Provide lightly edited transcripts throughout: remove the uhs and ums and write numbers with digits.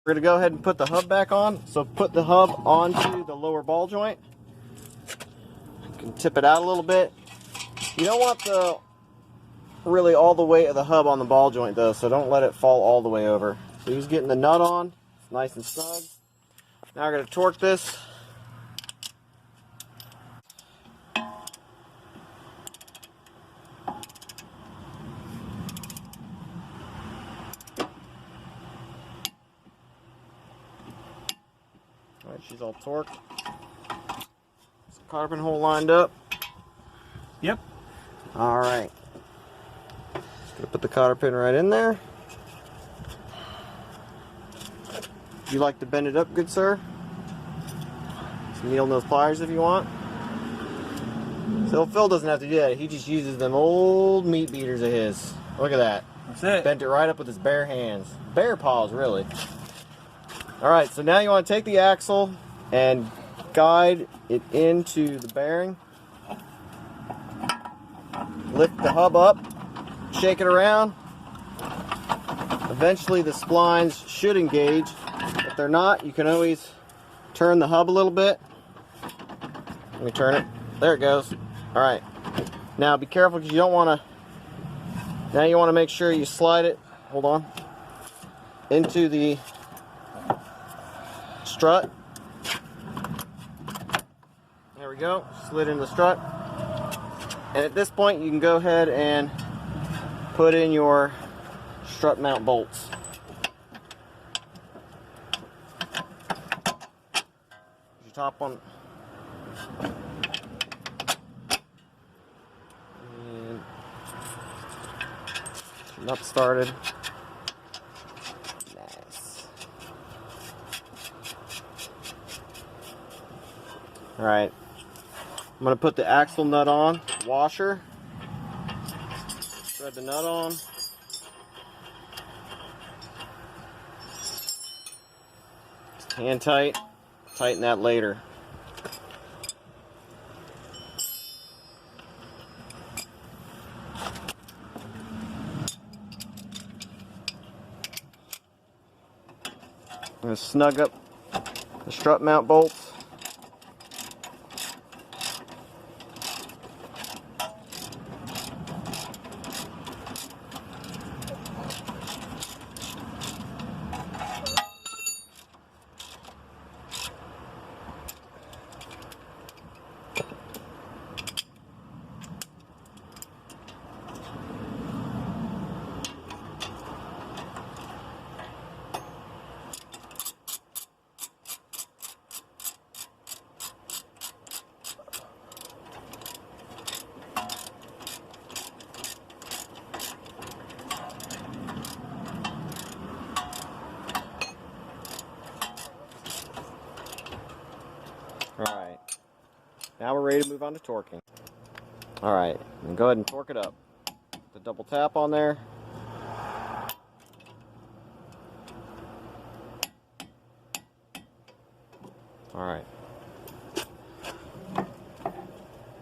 We're going to go ahead and put the hub back on. So put the hub onto the lower ball joint. You can tip it out a little bit. You don't want the really all the weight of the hub on the ball joint though, so don't let it fall all the way over. So he's getting the nut on. It's nice and snug. Now we're going to torque this. Alright, she's all torqued. Cotter pin hole lined up. Yep. Alright. Just gonna put the cotter pin right in there. You like to bend it up, good sir? Some needle nose pliers if you want. So Phil doesn't have to do that. He just uses them old meat beaters of his. Look at that. That's it. Bent it right up with his bare hands. Bare paws, really. Alright, so now you want to take the axle and guide it into the bearing. Lift the hub up, shake it around. Eventually the splines should engage. If they're not, you can always turn the hub a little bit. Let me turn it. There it goes. Alright. Now be careful because you don't want to... Now you want to make sure you slide it, hold on, into the strut. There we go, slid into the strut. And at this point you can go ahead and put in your strut mount bolts. Your top one. And nut started. Nice. Alright. I'm going to put the axle nut on, washer, thread the nut on. Hand tight, tighten that later. I'm going to snug up the strut mount bolts. Alright, now we're ready to move on to torquing. Alright, go ahead and torque it up. The double tap on there. Alright.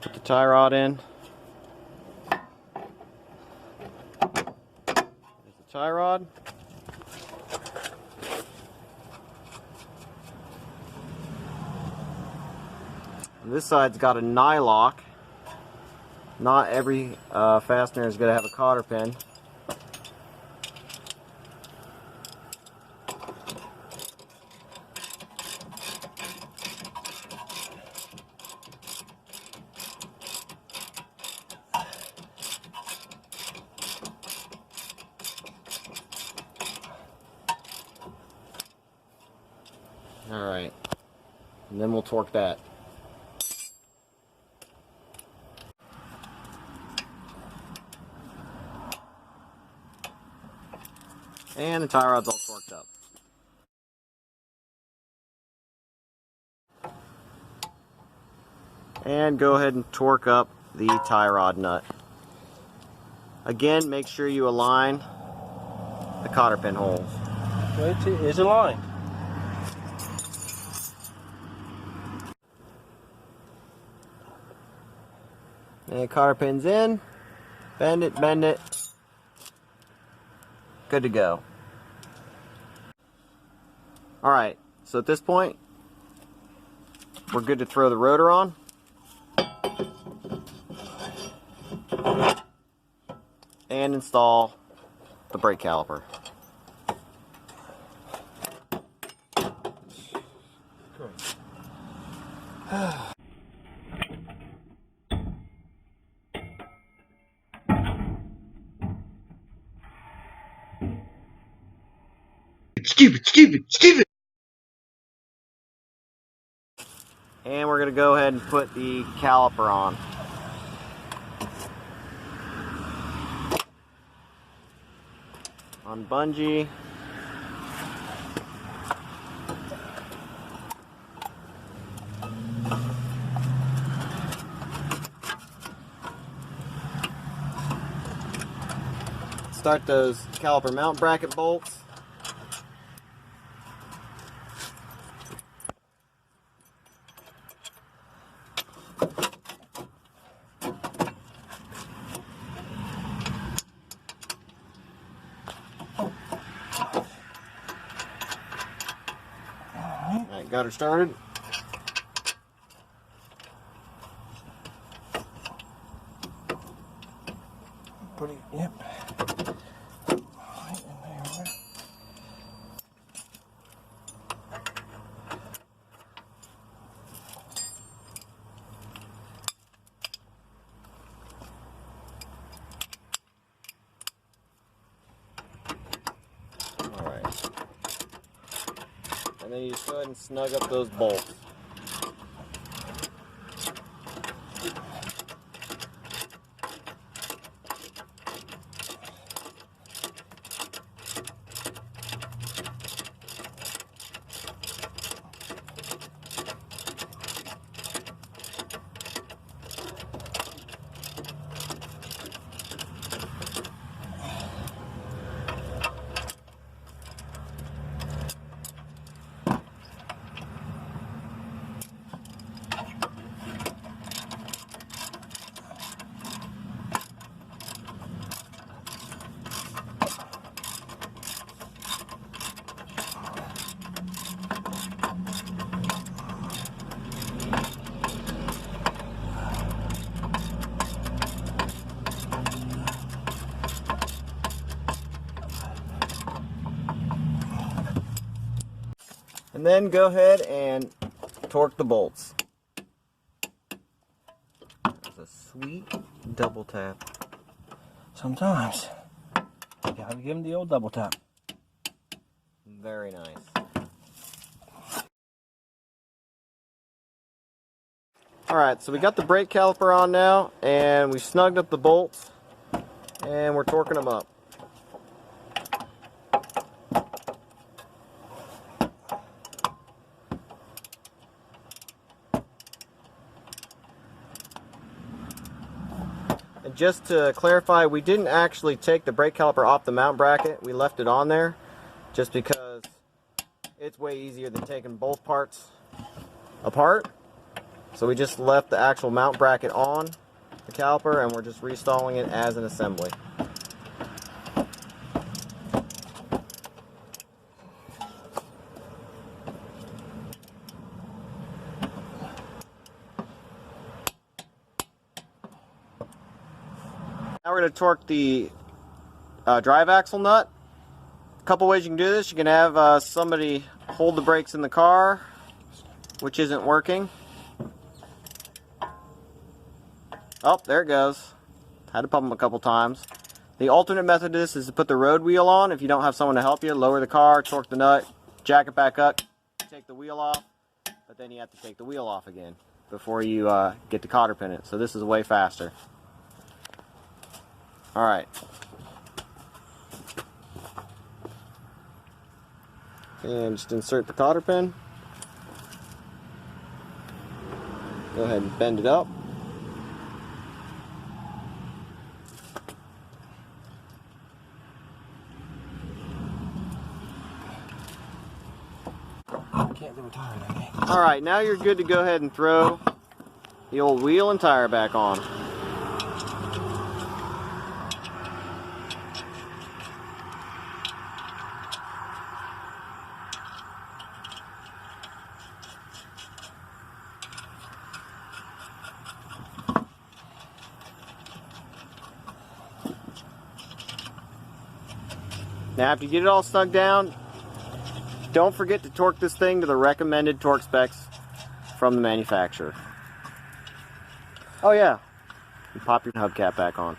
Put the tie rod in. There's the tie rod. This side's got a nylock. Not every fastener is going to have a cotter pin. Alright, and then we'll torque that. And the tie rod's all torqued up. And go ahead and torque up the tie rod nut. Again, make sure you align the cotter pin holes. It is aligned. And cotter pin's in. Bend it, bend it. Good to go. Alright, so at this point, we're good to throw the rotor on. And install the brake caliper. Stupid. And we're going to go ahead and put the caliper on. On bungee. Start those caliper mount bracket bolts. Alright, got her started. Put it, yep. Alright. And then you just go ahead and snug up those bolts. And then go ahead and torque the bolts. That's a sweet double tap. Sometimes. You gotta give him the old double tap. Very nice. Alright, so we got the brake caliper on now, and we snugged up the bolts, and we're torquing them up. And just to clarify, we didn't actually take the brake caliper off the mount bracket. We left it on there just because it's way easier than taking both parts apart. So we just left the actual mount bracket on the caliper, and we're just reinstalling it as an assembly. Now we're going to torque the drive axle nut. A couple ways you can do this. You can have somebody hold the brakes in the car, which isn't working. Oh, there it goes. Had to pump them a couple times. The alternate method of this is to put the road wheel on. If you don't have someone to help you, lower the car, torque the nut, jack it back up, take the wheel off, but then you have to take the wheel off again before you get to cotter pin it. So this is way faster. Alright. And just insert the cotter pin. Go ahead and bend it up. Can't do a tire, okay? Alright, now you're good to go ahead and throw the old wheel and tire back on. Now after you get it all snug down, don't forget to torque this thing to the recommended torque specs from the manufacturer. Oh yeah, and pop your hubcap back on.